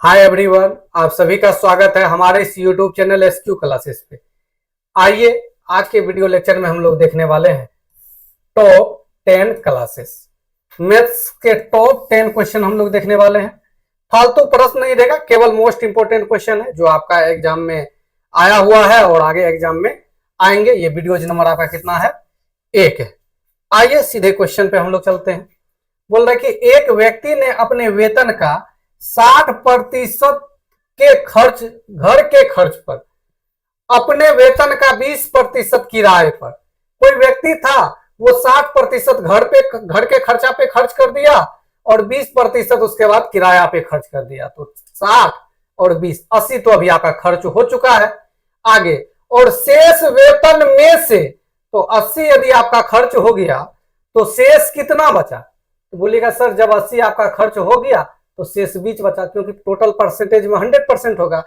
Hi everyone, आप सभी का स्वागत है हमारे इस यूट्यूब चैनल एसक्यू क्लासेस पे। आइए आज के वीडियो लेक्चर में हम लोग देखने वाले हैं टॉप 10 क्लासेस। मैथ्स के टॉप 10 क्वेश्चन हम लोग देखने वाले हैं। फालतू प्रश्न नहीं रहेगा, केवल मोस्ट इंपोर्टेंट क्वेश्चन है जो आपका एग्जाम में आया हुआ है और आगे एग्जाम में आएंगे। ये वीडियो नंबर आपका कितना है? 1 है। आइए सीधे क्वेश्चन पे हम लोग चलते हैं। बोल रहे कि एक व्यक्ति ने अपने वेतन का 60% के खर्च घर के खर्च पर, अपने वेतन का 20% किराए पर। कोई व्यक्ति था, वो 60% घर के खर्चा पे खर्च कर दिया और 20% उसके बाद किराया पे खर्च कर दिया। तो 60 और 20 80 तो अभी आपका खर्च हो चुका है। आगे और शेष वेतन में से, तो 80 यदि आपका खर्च हो गया तो शेष कितना बचा? तो बोलिएगा सर जब 80 आपका खर्च हो गया तो शेष 20 बचा, क्योंकि टोटल परसेंटेज में 100% होगा।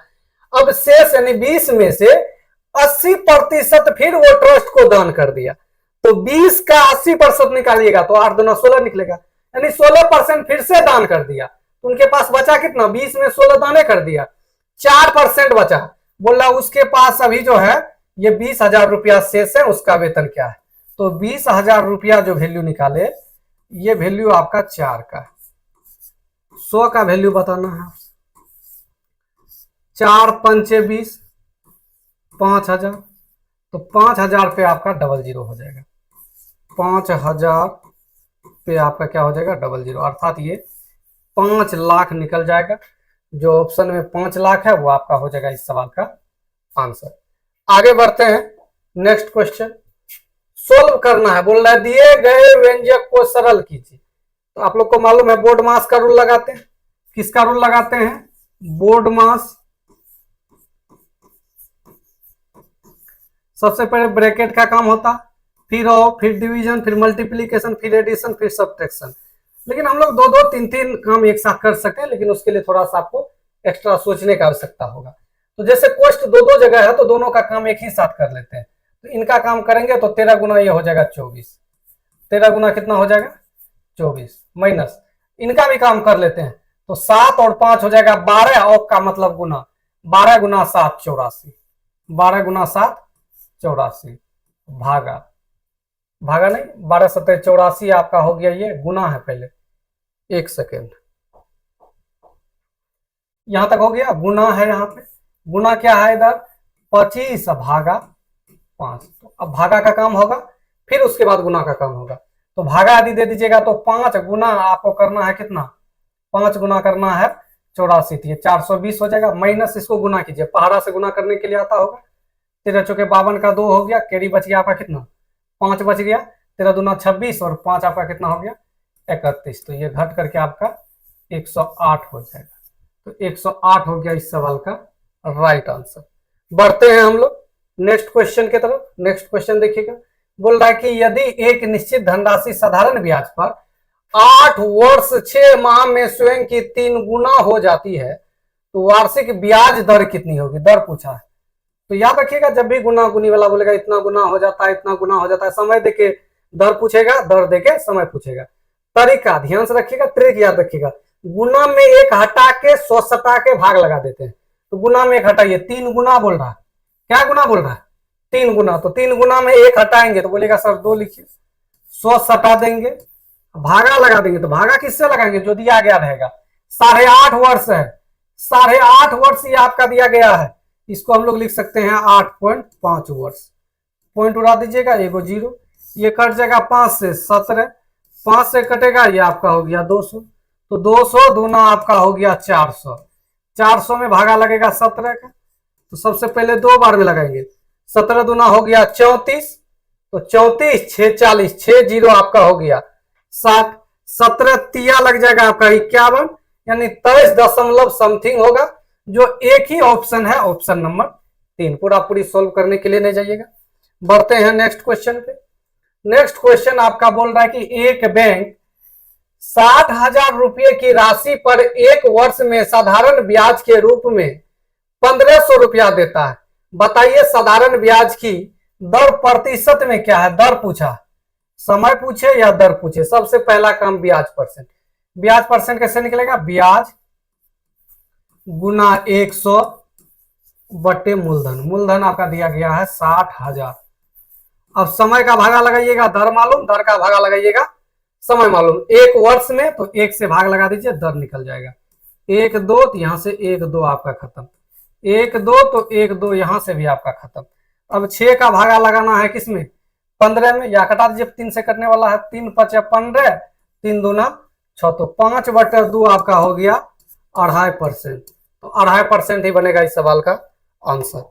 अब शेष यानी 20 में से 80% फिर वो ट्रस्ट को दान कर दिया, तो 20 का 80% निकालिएगा तो 8 दूना 16 निकलेगा, यानी 16% फिर से दान कर दिया। तो उनके पास बचा कितना? 20 में 16 दाने कर दिया, 4% बचा। बोल रहा उसके पास अभी जो है ये 20,000 रुपया शेष है, उसका वेतन क्या है? तो 20,000 रुपया जो वैल्यू निकाले, ये वैल्यू आपका 4 का है। 100 का वैल्यू बताना है। 4 पंचे 20, 5,000। तो 5,000 पे आपका 00 हो जाएगा। 5,000 पे आपका क्या हो जाएगा? 00, अर्थात ये 5 लाख निकल जाएगा। जो ऑप्शन में 5 लाख है वो आपका हो जाएगा इस सवाल का आंसर। आगे बढ़ते हैं, नेक्स्ट क्वेश्चन सोल्व करना है। बोल रहा है दिए गए व्यंजक को सरल कीजिए। तो आप लोग को मालूम है बोर्ड मास का रूल लगाते हैं। किसका रूल लगाते हैं? बोर्ड मास। सबसे पहले ब्रैकेट का काम होता, फिर ऑफ, फिर डिवीजन, फिर मल्टीप्लीकेशन, फिर एडिशन, फिर सब्ट्रैक्शन। लेकिन हम लोग 2-2, 3-3 काम एक साथ कर सकते हैं, लेकिन उसके लिए थोड़ा सा आपको एक्स्ट्रा सोचने का आवश्यकता होगा। तो जैसे कोष्ट 2-2 जगह है तो दोनों का काम एक ही साथ कर लेते हैं। तो इनका काम करेंगे तो 13 गुना ये हो जाएगा 24। 13 गुना कितना हो जाएगा? 24 माइनस इनका भी काम कर लेते हैं। तो 7 और 5 हो जाएगा 12, और का मतलब गुना। 12 गुना 7 84। 12 गुना 7 84, भागा भागा नहीं, 12 7 84 आपका हो गया। ये गुना है पहले, 1 सेकेंड, यहां तक हो गया। गुना है यहाँ पे, गुना क्या है इधर? 25 भागा 5। तो अब भागा का काम होगा, फिर उसके बाद गुना का काम होगा। तो भागा यदि दे दीजिएगा तो 5 गुना आपको करना है कितना? 5 गुना करना है 84, तो ये 420 हो जाएगा। माइनस इसको गुना कीजिए, पहाड़ा से गुना करने के लिए आता होगा। 13 चौके 52 का 2 हो गया, कैरी बच गया आपका कितना? 5 बच गया। 13 दूना 26 और 5 आपका कितना हो गया? 31। तो ये घट करके आपका 108 हो जाएगा। तो 108 हो गया इस सवाल का राइट आंसर। बढ़ते हैं हम लोग नेक्स्ट क्वेश्चन की तरफ। नेक्स्ट क्वेश्चन देखिएगा। बोल रहा है कि यदि एक निश्चित धनराशि साधारण ब्याज पर 8 वर्ष 6 माह में स्वयं की 3 गुना हो जाती है तो वार्षिक ब्याज दर कितनी होगी? दर पूछा है। तो याद रखिएगा जब भी गुना गुनी वाला बोलेगा इतना गुना हो जाता है, इतना गुना हो जाता है, समय देके दर पूछेगा, दर देके समय पूछेगा। तरीका ध्यान से रखिएगा, ट्रिक याद रखिएगा। गुना में 1 हटा के 100 सटा के भाग लगा देते हैं। तो गुना में 1 हटाइए, 3 गुना बोल रहा है। क्या गुना बोल रहा है? 3 गुना। तो 3 गुना में 1 हटाएंगे तो बोलेगा सर 2 लिखिए। 100 सटा देंगे, भागा लगा देंगे। तो भागा किससे लगाएंगे? जो दिया गया रहेगा। 8.5 वर्ष है, 8.5 वर्ष ये आपका दिया गया है। इसको हम लोग लिख सकते हैं 8.5 वर्ष। पॉइंट उड़ा दीजिएगा, एगो 0, ये कट जाएगा 5 से 17, 5 से कटेगा ये आपका हो गया 200। तो 200 दूना आपका हो गया 400। 400 में भागा लगेगा 17 का। तो सबसे पहले 2 बार में लगाएंगे। 17 दूना हो गया 34, तो 34 6 40, 6 0 आपका हो गया 60। 17 तिया लग जाएगा आपका 51, यानी 23 दशमलव समथिंग होगा। जो एक ही ऑप्शन है, ऑप्शन नंबर 3। पूरा पूरी सोल्व करने के लिए नहीं जाइएगा। बढ़ते हैं नेक्स्ट क्वेश्चन पे। नेक्स्ट क्वेश्चन आपका बोल रहा है कि एक बैंक 60,000 रुपये की राशि पर 1 वर्ष में साधारण ब्याज के रूप में 1,500 रुपया देता है। बताइए साधारण ब्याज की दर प्रतिशत में क्या है? दर पूछा, समय पूछे या दर पूछे? सबसे पहला काम ब्याज परसेंट। ब्याज परसेंट कैसे निकलेगा? ब्याज गुना 100 बटे मूलधन। मूलधन आपका दिया गया है 60,000। अब समय का भागा लगाइएगा, दर मालूम, दर का भागा लगाइएगा समय मालूम। एक वर्ष में तो एक से भाग लगा दीजिए, दर निकल जाएगा। 1 2 तो यहां से 1 2 आपका खत्म, 1 2 तो 1 2 यहां से भी आपका खत्म। अब 6 का भागा लगाना है किसमें, 15 में, या कटा दीजिए, 3 से कटने वाला है, 3 5 15, 3 दूना 6, तो 5/2 आपका हो गया 2.5%। तो 2.5% ही बनेगा इस सवाल का आंसर।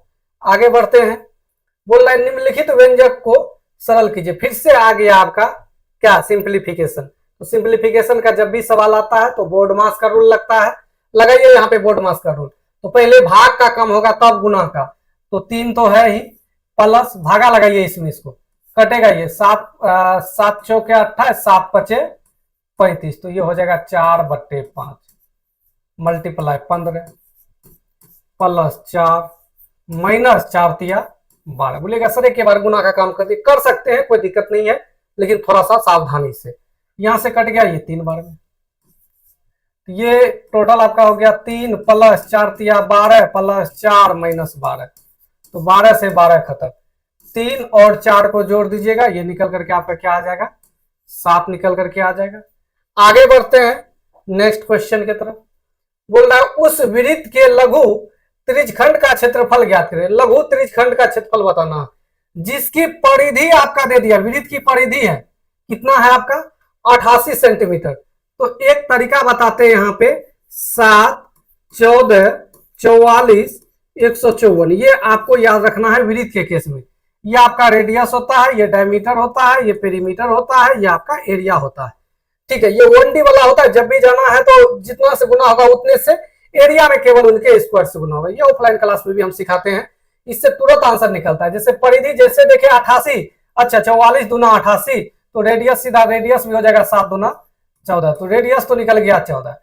आगे बढ़ते हैं। बोल रहा है निम्नलिखित व्यंजक को सरल कीजिए। फिर से आ गया आपका क्या, सिंप्लीफिकेशन। तो सिंप्लीफिकेशन का जब भी सवाल आता है तो बोर्ड मास का रूल लगता है, लगाइए यहाँ पे बोर्ड मास का रूल। तो पहले भाग का कम होगा तब गुना का, तो 3 तो है ही, प्लस भागा लगाइए इसमें, इसको कटेगा ये 7 चौके 28, 7 5 35, तो ये हो जाएगा 4/5 मल्टीप्लाई 15 प्लस 4 माइनस 4 तिया 12। बोलेगा सर एक बार गुना का काम कर सकते हैं, कोई दिक्कत नहीं है, लेकिन थोड़ा सा सावधानी से। यहां से कट गया ये 3 बार में, तो ये टोटल आपका हो गया 3 प्लस 4 तिया 12 प्लस 4 माइनस 12, तो 12 से 12 खत्म। 3 और 4 को जोड़ दीजिएगा, ये निकल करके आपका क्या आ जाएगा, 7 निकल करके आ जाएगा। आगे बढ़ते हैं नेक्स्ट क्वेश्चन की तरफ। बोल रहा है उस वृत्त के लघु त्रिज्यखंड का क्षेत्रफल ज्ञात करें। लघु त्रिज्यखंड का क्षेत्रफल बताना, जिसकी परिधि आपका दे दिया, वृत्त की परिधि है कितना है आपका 88 सेंटीमीटर। तो एक तरीका बताते हैं यहाँ पे, 7 14 44 154, ये आपको याद रखना है वृत्त के केस में। ये आपका रेडियस होता है, ये डायमीटर होता है, ये पेरीमीटर होता है, ये आपका एरिया होता है। ठीक है, ये 1D वाला होता है, जब भी जाना है तो जितना से गुना होगा उतने से, एरिया में केवल उनके स्क्वायर से गुना होगा। ये ऑफलाइन क्लास में भी हम सिखाते हैं, इससे तुरंत आंसर निकलता है। जैसे परिधि जैसे देखे 88, अच्छा 44 दूना 88, तो रेडियस सीधा रेडियस भी हो जाएगा 7 दूना 14, तो रेडियस तो निकल गया 14।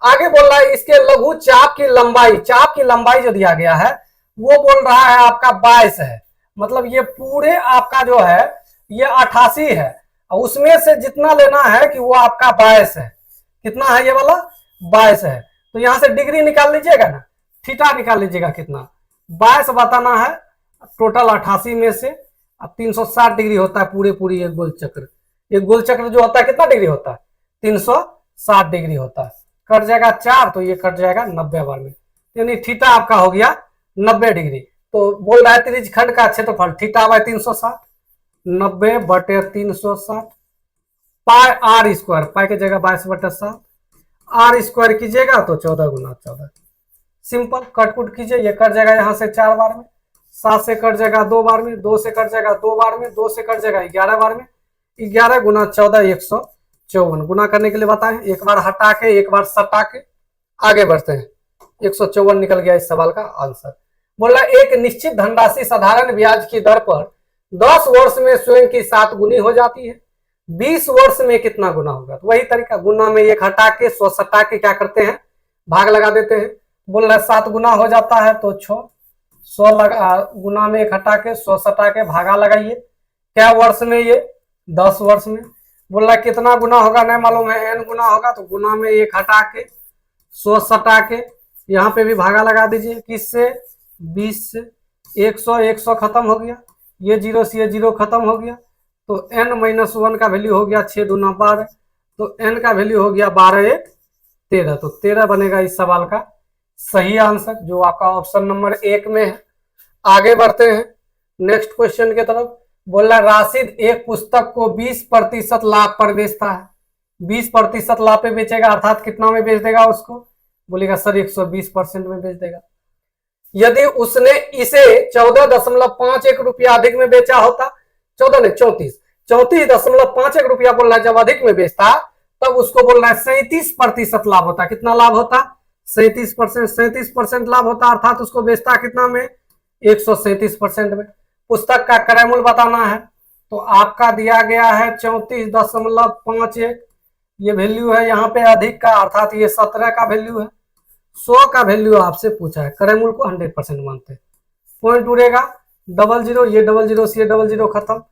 आगे बोल रहा है इसके लघु चाप की लंबाई, चाप की लंबाई जो दिया गया है वो बोल रहा है आपका 22 है। मतलब ये पूरे आपका जो है ये 88 है, और उसमें से जितना लेना है कि वो आपका 22 है। कितना है ये वाला 22 है, तो यहां से डिग्री निकाल लीजिएगा ना, थीटा निकाल लीजिएगा कितना, 22 बताना है। टोटल 88 में से 360 डिग्री होता है पूरी एक गोल चक्र। एक गोल चक्र जो होता है कितना डिग्री होता है, 360 डिग्री होता है। कट जाएगा 4, तो ये कट जाएगा 90 बार में, यानी थीटा आपका हो गया 90 डिग्री। तो बोल रहा है त्रिज्यखंड का क्षेत्रफल theta by 360, 90/360, pi r square, pi की जगह 22/7, आर स्क्वायर कीजिएगा तो 14 गुना 14। सिंपल कटपुट कीजिए, ये कट जाएगा यहाँ से 4 बार में, 7 से कट जाएगा 2 बार में, 2 से कट जाएगा 2 बार में, 2 से कट जाएगा 11 बार में, 11 गुना 14 154। गुना करने के लिए बताएं, एक बार हटा के एक बार सटा के आगे बढ़ते हैं। 154 निकल गया इस सवाल का आंसर। बोला एक निश्चित धनराशि साधारण ब्याज की दर पर 10 वर्ष में स्वयं की 7 गुनी हो जाती है, 20 वर्ष में कितना गुना होगा। तो वही तरीका, गुना में एक हटा के 100 सटा के क्या करते हैं, भाग लगा देते हैं। बोल रहा है 7 गुना हो जाता है तो 6, 100 लगा, गुना में एक हटा के 100 सटा के भागा लगाइए, क्या वर्ष में, ये 10 वर्ष में। बोल रहा है कितना गुना होगा नहीं मालूम है, n गुना होगा, तो गुना में एक हटा के 100 सटा के यहाँ पे भी भागा लगा दीजिए, किससे 20 से, 100 खत्म हो गया, ये 0 से ये 0 खत्म हो गया, तो n-1 का वैल्यू हो गया 6 दूना 12, तो n का वैल्यू हो गया 12 1 13, तो 13 बनेगा इस सवाल का सही आंसर, जो आपका ऑप्शन नंबर 1 में है। आगे बढ़ते हैं नेक्स्ट क्वेश्चन की तरफ। बोल रहा राशिद एक पुस्तक को 20% लाभ पर बेचता है, 20% लाभ पे बेचेगा, अर्थात कितना में बेच देगा उसको, बोलेगा सर 120% में बेच देगा। यदि उसने इसे 14.51 रुपया अधिक में बेचा होता, 14 नहीं 34.51 रुपया बोल रहा है, जब अधिक में बेचता तब उसको बोल रहा है 37% लाभ होता। कितना लाभ होता, 37% लाभ होता, अर्थात उसको बेचता कितना में, 137% में। पुस्तक का क्रय मूल्य बताना है, तो आपका दिया गया है 34.51, ये वैल्यू है यहाँ पे अधिक का, अर्थात ये 17 का वैल्यू है, 100 का वैल्यू आपसे पूछा है, क्रय मूल्य को 100% मानते हैं। पॉइंट उड़ेगा 00, ये 00 से ये 00 खत्म,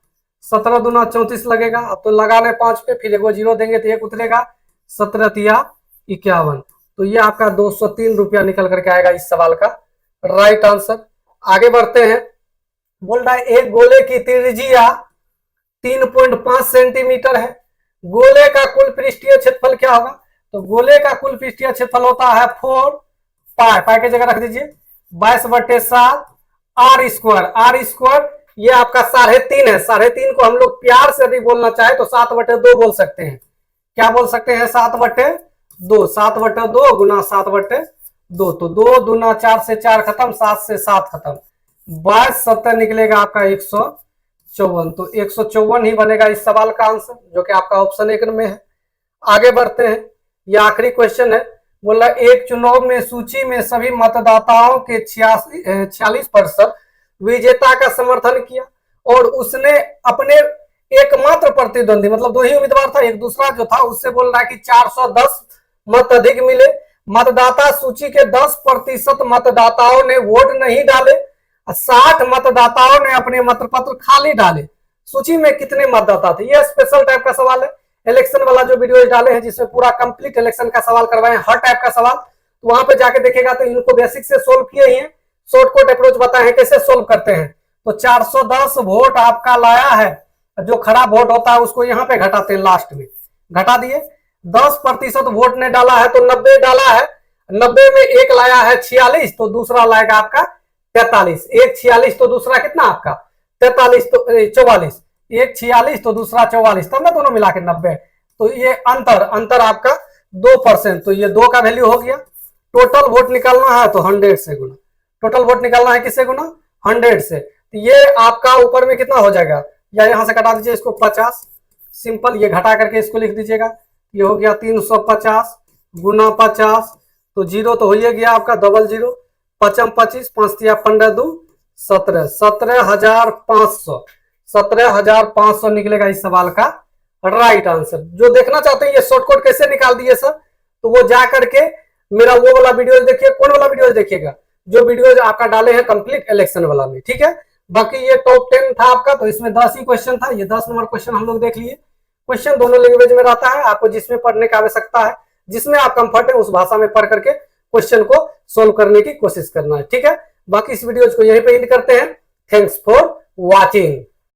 17 दूना 34 लगेगा, अब तो लगा ले 5 पे, फिर एगो 0 देंगे तो 1 उतरेगा, 17 तिया 51, तो ये आपका 203 रुपया निकल करके आएगा इस सवाल का राइट आंसर। आगे बढ़ते हैं। बोल रहा है एक गोले की त्रिज्या 3.5 सेंटीमीटर है, गोले का कुल पृष्ठीय क्षेत्रफल क्या होगा? तो गोले का कुल पृष्ठीय क्षेत्रफल होता है 4 पाई, पाई की जगह रख दीजिए 22/7 आर स्क्वायर ये आपका 3.5 है। 3.5 को हम लोग प्यार से भी बोलना चाहे तो 7/2 बोल सकते हैं। क्या बोल सकते हैं? 7/2, 7/2 गुना 7/2, तो 2 दूना 4 से 4 खत्म, 7 से 7 खत्म, 22 70 निकलेगा आपका 154। तो 154 ही बनेगा इस सवाल का आंसर, जो कि आपका ऑप्शन 1 में है। आगे बढ़ते हैं। यह आखिरी क्वेश्चन है। बोला एक चुनाव में सूची में सभी मतदाताओं के 46% विजेता का समर्थन किया और उसने अपने एकमात्र प्रतिद्वंदी, मतलब 2 ही उम्मीदवार था, एक दूसरा जो था उससे बोल रहा है कि 410 मत अधिक मिले। मतदाता सूची के 10% मतदाताओं ने वोट नहीं डाले, 60 मतदाताओं ने अपने मतपत्र खाली डाले। सूची में कितने मतदाता थे? यह स्पेशल टाइप का सवाल है। इलेक्शन वाला जो वीडियो डाले हैं जिसमें पूरा कंप्लीट इलेक्शन का सवाल करवाए, हर टाइप का सवाल, तो वहां पे जाके देखेगा तो इनको बेसिक से सोल्व किए ही हैं, शॉर्टकट अप्रोच बताए हैं कैसे सोल्व करते हैं। तो 410 वोट आपका लाया है, जो खराब वोट होता है उसको यहाँ पे घटाते हैं, लास्ट में घटा दिए। 10% वोट ने डाला है तो 90 डाला है, 90 में एक लाया है 46, तो दूसरा लाएगा आपका 43। एक 46 तो दूसरा कितना आपका 43, तो 44, एक 46 तो दूसरा 44, तब ना दोनों मिला के 90। तो ये अंतर आपका 2%, तो ये 2 का वैल्यू हो गया। टोटल वोट निकालना है तो 100 से गुना, टोटल वोट निकालना है किससे गुना? 100 से। तो ये आपका ऊपर में कितना हो जाएगा, या यहां से घटा दीजिए इसको 50, सिंपल ये घटा करके इसको लिख दीजिएगा। ये हो गया 350 गुना 50, तो 0 तो हो ही गया आपका, डबल 0, 5 25, 5 15 2 17, 17,500, 17,500 निकलेगा इस सवाल का राइट आंसर। जो देखना चाहते हैं ये शॉर्टकट कैसे निकाल दिए सर, तो वो जा करके मेरा वो वाला वीडियो देखिए। कौन वाला वीडियो देखिएगा? जो वीडियो आपका डाले हैं कंप्लीट इलेक्शन वाला में, ठीक है। बाकी ये टॉप 10 था आपका, तो इसमें 10 ही क्वेश्चन था, ये 10 नंबर क्वेश्चन हम लोग देख लिए। क्वेश्चन दोनों लैंग्वेज में रहता है, आपको जिसमें पढ़ने की आवश्यकता है, जिसमें आप कंफर्ट है उस भाषा में पढ़ करके क्वेश्चन को सोल्व करने की कोशिश करना है, ठीक है। बाकी इस वीडियो को यहीं पे एंड करते हैं। Thanks for watching.